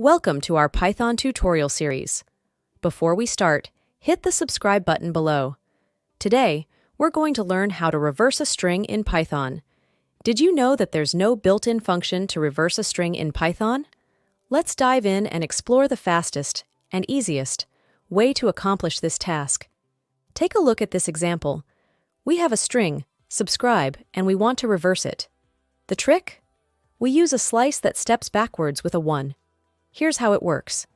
Welcome to our Python tutorial series. Before we start, hit the subscribe button below. Today, we're going to learn how to reverse a string in Python. Did you know that there's no built-in function to reverse a string in Python? Let's dive in and explore the fastest and easiest way to accomplish this task. Take a look at this example. We have a string, subscribe, and we want to reverse it. The trick? We use a slice that steps backwards with a 1. Here's how it works.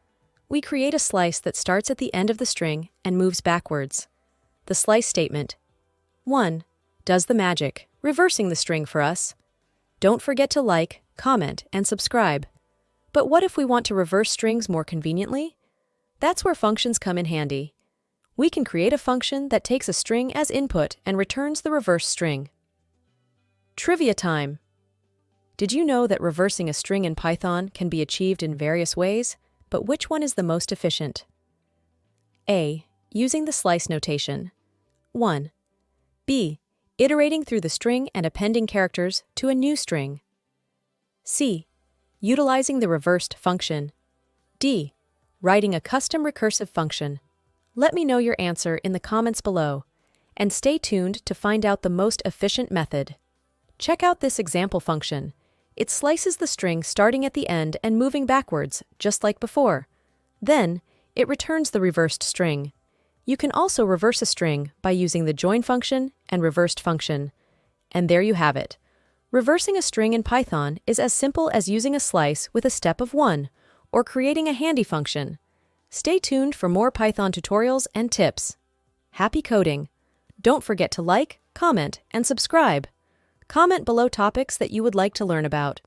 We create a slice that starts at the end of the string and moves backwards. The slice statement, 1, does the magic, reversing the string for us. Don't forget to like, comment, and subscribe. But what if we want to reverse strings more conveniently? That's where functions come in handy. We can create a function that takes a string as input and returns the reverse string. Trivia time. Did you know that reversing a string in Python can be achieved in various ways, but which one is the most efficient? A. Using the slice notation. 1. B. Iterating through the string and appending characters to a new string. C. Utilizing the reversed function. D. Writing a custom recursive function. Let me know your answer in the comments below, and stay tuned to find out the most efficient method. Check out this example function. It slices the string starting at the end and moving backwards, just like before. Then, it returns the reversed string. You can also reverse a string by using the join function and reversed function. And there you have it. Reversing a string in Python is as simple as using a slice with a step of 1, or creating a handy function. Stay tuned for more Python tutorials and tips. Happy coding! Don't forget to like, comment, and subscribe. Comment below topics that you would like to learn about.